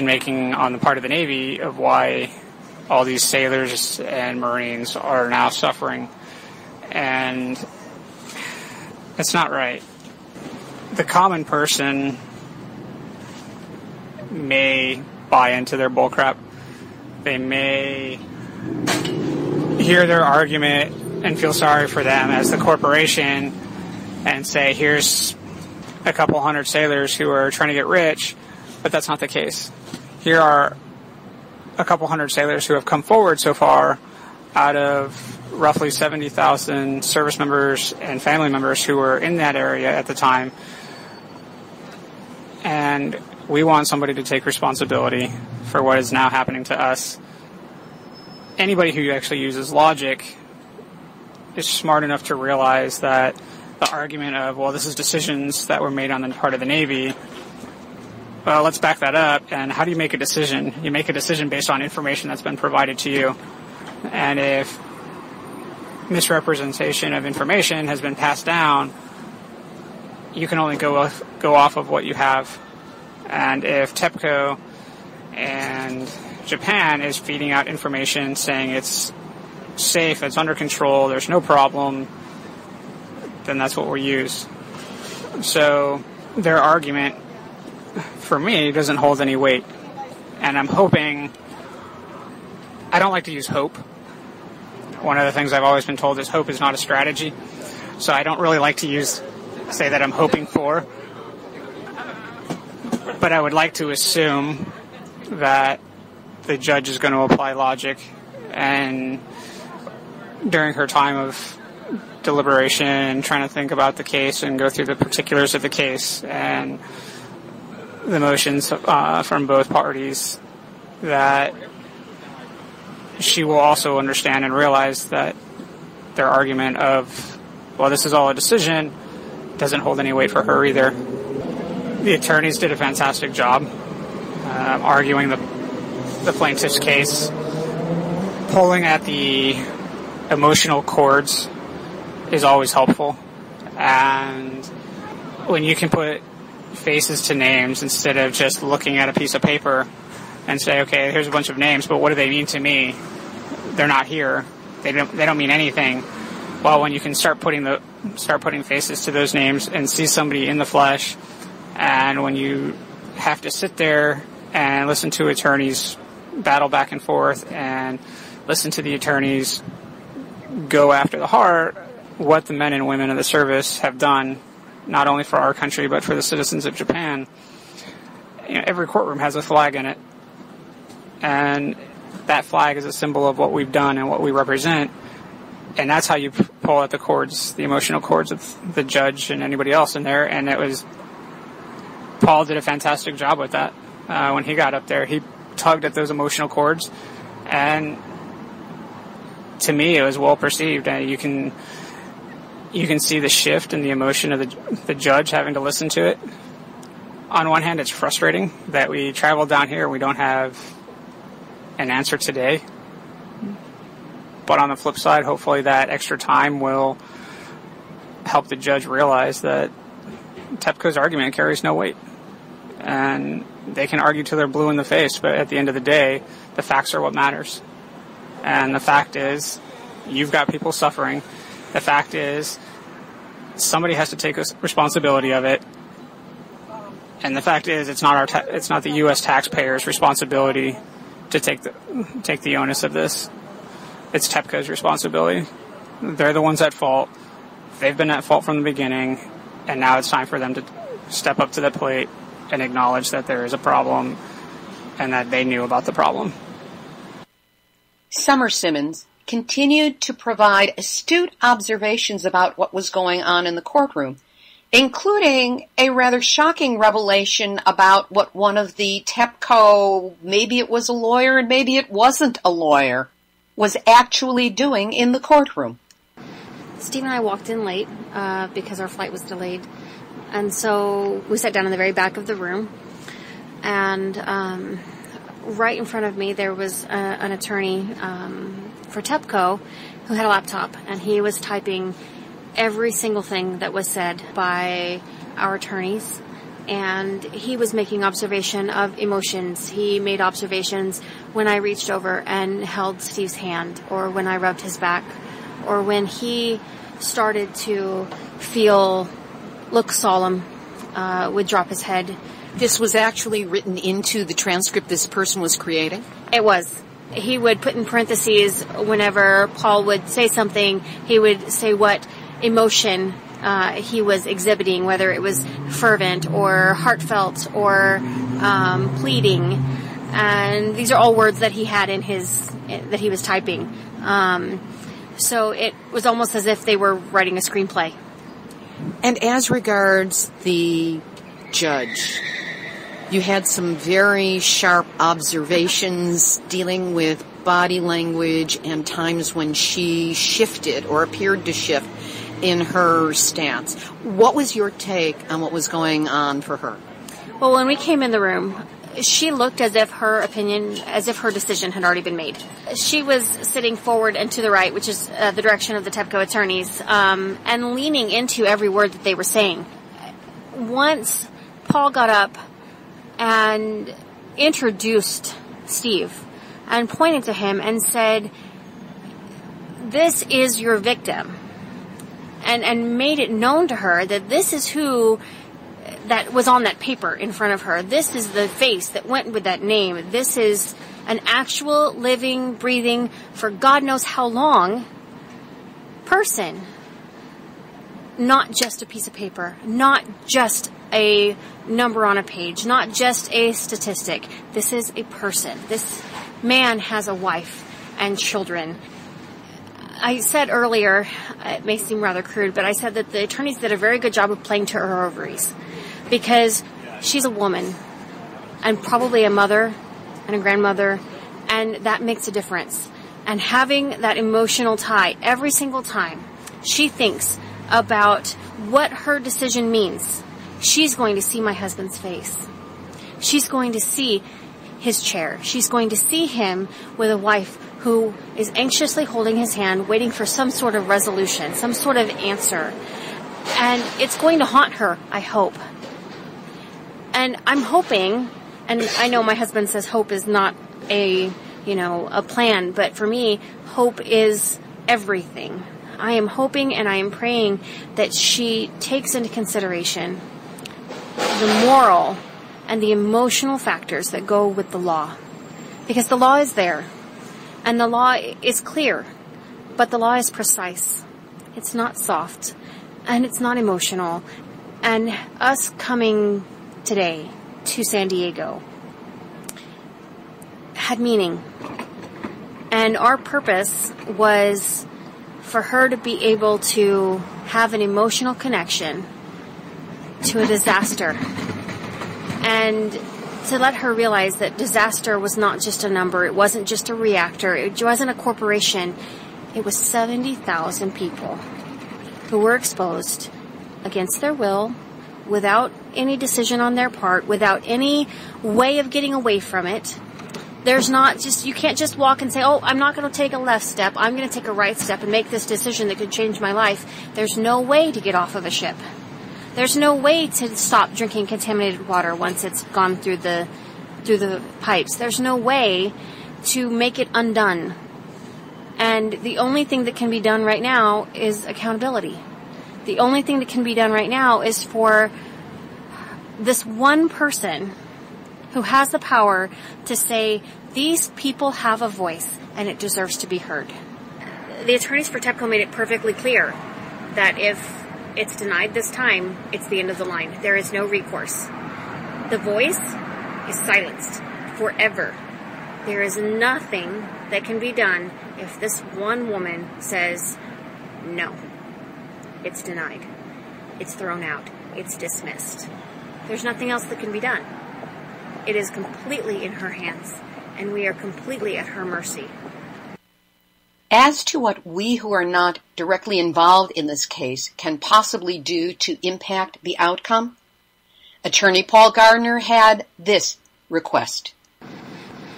making on the part of the Navy of why all these sailors and Marines are now suffering, and it's not right. The common person may buy into their bullcrap. They may hear their argument and feel sorry for them as the corporation and say, here's a couple hundred sailors who are trying to get rich, but that's not the case. Here are a couple hundred sailors who have come forward so far out of roughly 70,000 service members and family members who were in that area at the time. And we want somebody to take responsibility for what is now happening to us. Anybody who actually uses logic is smart enough to realize that the argument of, well, this is decisions that were made on the part of the Navy, well, let's back that up. And how do you make a decision? You make a decision based on information that's been provided to you. And if misrepresentation of information has been passed down, you can only go off of what you have. And if TEPCO and Japan is feeding out information saying it's safe, it's under control, there's no problem, then that's what we'll use. So their argument, for me, doesn't hold any weight. And I'm hoping, I don't like to use hope. One of the things I've always been told is hope is not a strategy. So I don't really like to say that I'm hoping for. But I would like to assume that the judge is going to apply logic, and during her time of deliberation, trying to think about the case and go through the particulars of the case and the motions from both parties, that she will also understand and realize that their argument of, well, this is all a decision, doesn't hold any weight for her either. The attorneys did a fantastic job arguing the plaintiff's case, pulling at the emotional chords is always helpful. And when you can put faces to names instead of just looking at a piece of paper, and say, okay, here's a bunch of names, but what do they mean to me? They're not here. They don't mean anything. Well, when you can start putting faces to those names and see somebody in the flesh, and when you have to sit there and listen to attorneys battle back and forth and listen to the attorneys go after the heart, what the men and women of the service have done, not only for our country but for the citizens of Japan. Every courtroom has a flag in it, and that flag is a symbol of what we've done and what we represent, and that's how you pull at the cords, the emotional cords of the judge and anybody else in there. And Paul did a fantastic job with that. When he got up there, he tugged at those emotional cords, and to me, it was well perceived. You can see the shift in the emotion of the judge having to listen to it. On one hand, it's frustrating that we traveled down here and we don't have an answer today. But on the flip side, hopefully that extra time will help the judge realize that TEPCO's argument carries no weight. And they can argue till they're blue in the face, but at the end of the day, the facts are what matters. And the fact is, you've got people suffering. The fact is, somebody has to take responsibility of it. And the fact is, it's not the U.S. taxpayers' responsibility to take the onus of this. It's TEPCO's responsibility. They're the ones at fault. They've been at fault from the beginning, and now it's time for them to step up to the plate and acknowledge that there is a problem and that they knew about the problem. Summer Simmons continued to provide astute observations about what was going on in the courtroom, including a rather shocking revelation about what one of the TEPCO, maybe it was a lawyer and maybe it wasn't a lawyer, was actually doing in the courtroom. Steve and I walked in late because our flight was delayed. And so we sat down in the very back of the room. And right in front of me there was an attorney for TEPCO who had a laptop. And he was typing every single thing that was said by our attorneys. And he was making observation of emotions. He made observations when I reached over and held Steve's hand, or when I rubbed his back, or when he started to look solemn, would drop his head. This was actually written into the transcript this person was creating? It was. He would put in parentheses whenever Paul would say something, he would say what emotion he was exhibiting, whether it was fervent or heartfelt or pleading. And these are all words that he had that he was typing. So it was almost as if they were writing a screenplay. And as regards the judge, you had some very sharp observations dealing with body language and times when she shifted or appeared to shift in her stance. What was your take on what was going on for her? Well, when we came in the room, she looked as if her decision had already been made. She was sitting forward and to the right, which is the direction of the TEPCO attorneys, and leaning into every word that they were saying. Once Paul got up and introduced Steve and pointed to him and said, "This is your victim," and made it known to her that this is who that was on that paper in front of her. This is the face that went with that name. This is an actual, living, breathing, for God knows how long, person. Not just a piece of paper. Not just a number on a page. Not just a statistic. This is a person. This man has a wife and children. I said earlier, it may seem rather crude, but I said that the attorneys did a very good job of playing to her ovaries. Because she's a woman, and probably a mother and a grandmother, and that makes a difference. And having that emotional tie every single time she thinks about what her decision means, she's going to see my husband's face. She's going to see his chair. She's going to see him with a wife who is anxiously holding his hand, waiting for some sort of resolution, some sort of answer. And it's going to haunt her, I hope. And I'm hoping And I know my husband says hope is not a plan, but for me, hope is everything. I am hoping and I am praying that she takes into consideration the moral and the emotional factors that go with the law. Because the law is there, and the law is clear, but the law is precise. It's not soft, and it's not emotional. And us coming today to San Diego had meaning. And our purpose was for her to be able to have an emotional connection to a disaster. And to let her realize that disaster was not just a number. It wasn't just a reactor. It wasn't a corporation. It was 70,000 people who were exposed against their will, without any decision on their part, without any way of getting away from it. You can't just walk and say, oh, I'm not going to take a left step. I'm going to take a right step and make this decision that could change my life. There's no way to get off of a ship. There's no way to stop drinking contaminated water once it's gone through the pipes. There's no way to make it undone. And the only thing that can be done right now is accountability. The only thing that can be done right now is for this one person who has the power to say, these people have a voice and it deserves to be heard. The attorneys for TEPCO made it perfectly clear that if it's denied this time, it's the end of the line. There is no recourse. The voice is silenced forever. There is nothing that can be done if this one woman says, no, it's denied. It's thrown out. It's dismissed. There's nothing else that can be done. It is completely in her hands, and we are completely at her mercy. As to what we who are not directly involved in this case can possibly do to impact the outcome, Attorney Paul Gardner had this request.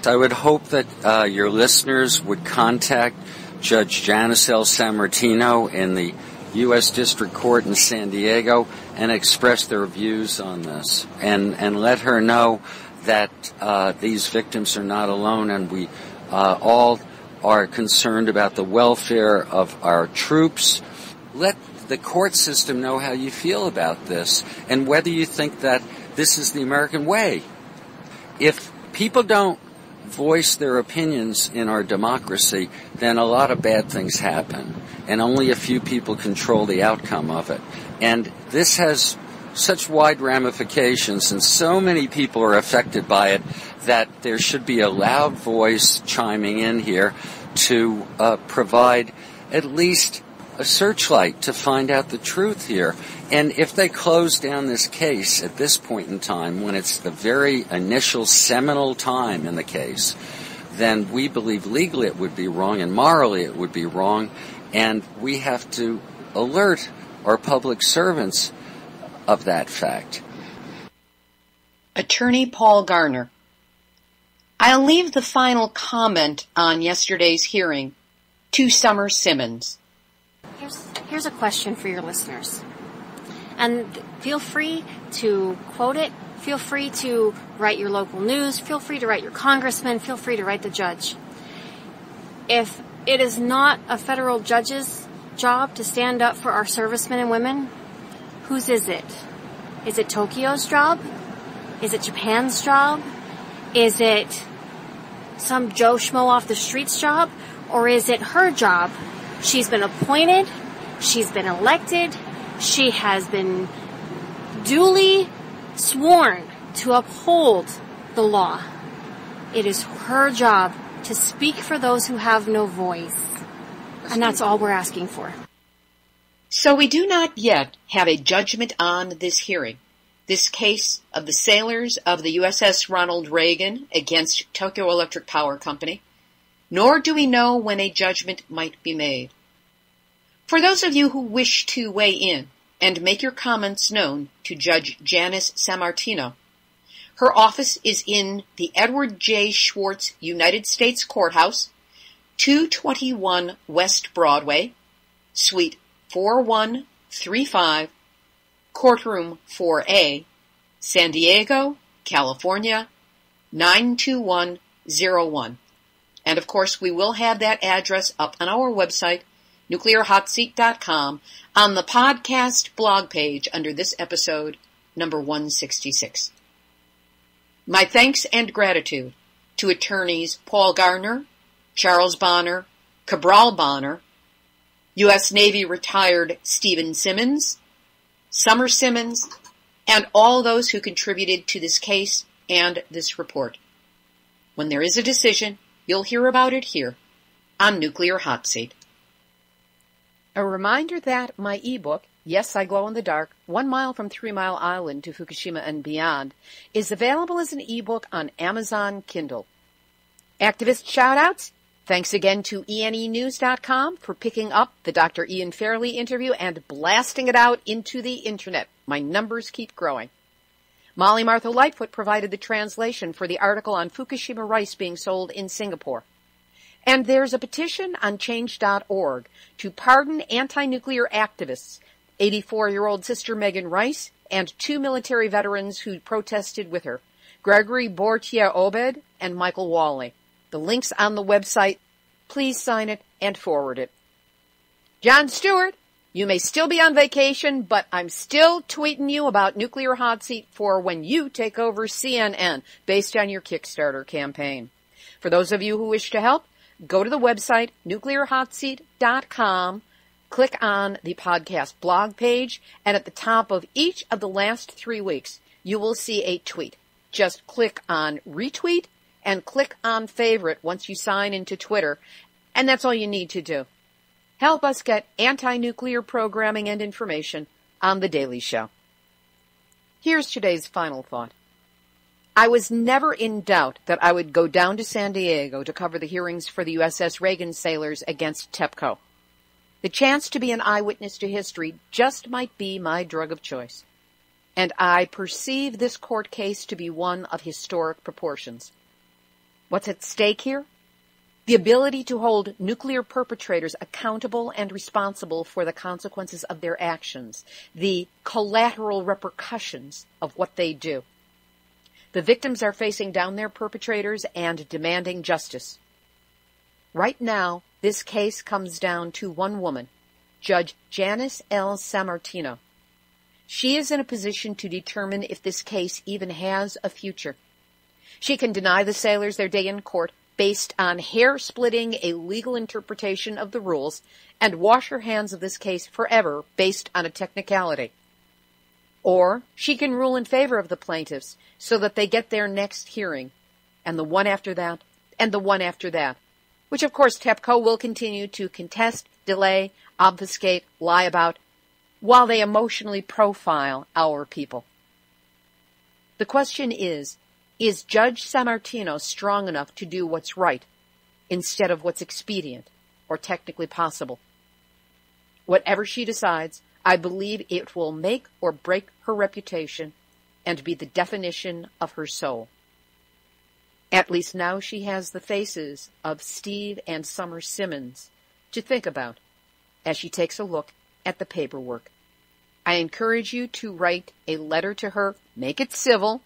I would hope that your listeners would contact Judge Janice L. Sammartino in the U.S. District Court in San Diego and express their views on this and let her know that these victims are not alone, and we all are concerned about the welfare of our troops. Let the court system know how you feel about this and whether you think that this is the American way. If people don't voice their opinions in our democracy, then a lot of bad things happen, and only a few people control the outcome of it. And this has such wide ramifications, and so many people are affected by it, that there should be a loud voice chiming in here to provide at least a searchlight to find out the truth here. And if they close down this case at this point in time, when it's the very initial seminal time in the case, then we believe legally it would be wrong and morally it would be wrong, and we have to alert our public servants of that fact. Attorney Paul Gardner. I'll leave the final comment on yesterday's hearing to Summer Simmons. Here's a question for your listeners. And feel free to quote it. Feel free to write your local news. Feel free to write your congressman. Feel free to write the judge. If it is not a federal judge's job to stand up for our servicemen and women, whose is it? Is it Tokyo's job? Is it Japan's job? Is it some Joe Schmo off the street's job? Or is it her job? She's been appointed. She's been elected. She has been duly sworn to uphold the law. It is her job to speak for those who have no voice. And that's all we're asking for. So we do not yet have a judgment on this hearing, this case of the sailors of the USS Ronald Reagan against Tokyo Electric Power Company, nor do we know when a judgment might be made. For those of you who wish to weigh in and make your comments known to Judge Janice Sammartino, her office is in the Edward J. Schwartz United States Courthouse, 221 West Broadway, Suite 4135, Courtroom 4A, San Diego, California, 92101. And of course, we will have that address up on our website, nuclearhotseat.com, on the podcast blog page under this episode, number 166. My thanks and gratitude to attorneys Paul Gardner, Charles Bonner, Cabral Bonner, U.S. Navy retired Stephen Simmons, Summer Simmons, and all those who contributed to this case and this report. When there is a decision, you'll hear about it here on Nuclear Hot Seat. A reminder that my ebook, Yes, I Glow in the Dark, 1 Mile from 3 Mile Island to Fukushima and Beyond, is available as an ebook on Amazon Kindle. Activist shout-outs, thanks again to ENEnews.com for picking up the Dr. Ian Fairley interview and blasting it out into the internet. My numbers keep growing. Molly Martha Lightfoot provided the translation for the article on Fukushima rice being sold in Singapore. And there's a petition on change.org to pardon anti-nuclear activists, 84-year-old Sister Megan Rice and 2 military veterans who protested with her, Gregory Bortier-Obed and Michael Wally. The link's on the website. Please sign it and forward it. Jon Stewart, you may still be on vacation, but I'm still tweeting you about Nuclear Hot Seat for when you take over CNN based on your Kickstarter campaign. For those of you who wish to help, go to the website, nuclearhotseat.com, click on the podcast blog page, and at the top of each of the last 3 weeks, you will see a tweet. Just click on retweet and click on favorite once you sign into Twitter, and that's all you need to do. Help us get anti-nuclear programming and information on The Daily Show. Here's today's final thought. I was never in doubt that I would go down to San Diego to cover the hearings for the USS Reagan sailors against TEPCO. The chance to be an eyewitness to history just might be my drug of choice. And I perceive this court case to be one of historic proportions. What's at stake here? The ability to hold nuclear perpetrators accountable and responsible for the consequences of their actions, the collateral repercussions of what they do. The victims are facing down their perpetrators and demanding justice. Right now, this case comes down to one woman, Judge Janice L. Sammartino. She is in a position to determine if this case even has a future. She can deny the sailors their day in court based on hair-splitting a legal interpretation of the rules and wash her hands of this case forever based on a technicality. Or she can rule in favor of the plaintiffs so that they get their next hearing, and the one after that, and the one after that, which of course TEPCO will continue to contest, delay, obfuscate, lie about, while they emotionally profile our people. The question is Judge Sammartino strong enough to do what's right instead of what's expedient or technically possible? Whatever she decides, I believe it will make or break her reputation and be the definition of her soul. At least now she has the faces of Steve and Summer Simmons to think about as she takes a look at the paperwork. I encourage you to write a letter to her, make it civil,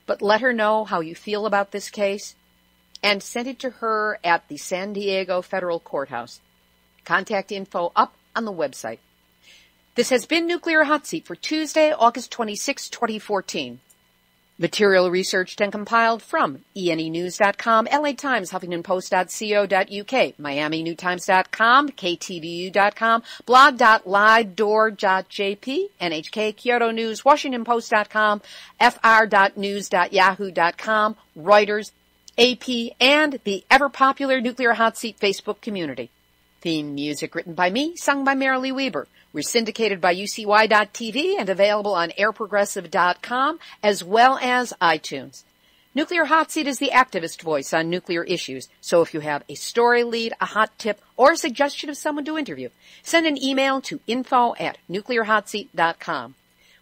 but let her know how you feel about this case, and send it to her at the San Diego Federal Courthouse. Contact info up on the website. This has been Nuclear Hot Seat for Tuesday, August 26, 2014. Material researched and compiled from ENEnews.com, LA Times, HuffingtonPost.co.uk, MiamiNewTimes.com, KTVU.com, blog.livedoor.jp, NHK, Kyoto News, WashingtonPost.com, fr.news.yahoo.com, Reuters, AP, and the ever-popular Nuclear Hot Seat Facebook community. Theme music written by me, sung by Marilee Weber. We're syndicated by UCY.tv and available on airprogressive.com as well as iTunes. Nuclear Hot Seat is the activist voice on nuclear issues, so if you have a story lead, a hot tip, or a suggestion of someone to interview, send an email to info@nuclearhotseat.com.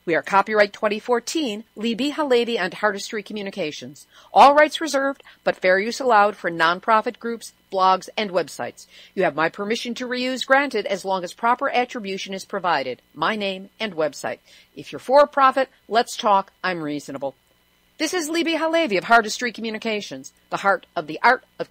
We are copyright 2014, Libbe, HaLevy, and Heartistry Communications. All rights reserved, but fair use allowed for nonprofit groups, blogs, and websites. You have my permission to reuse granted as long as proper attribution is provided. My name and website. If you're for profit, let's talk. I'm reasonable. This is Libbe HaLevy of Hardestry Communications, the heart of the art of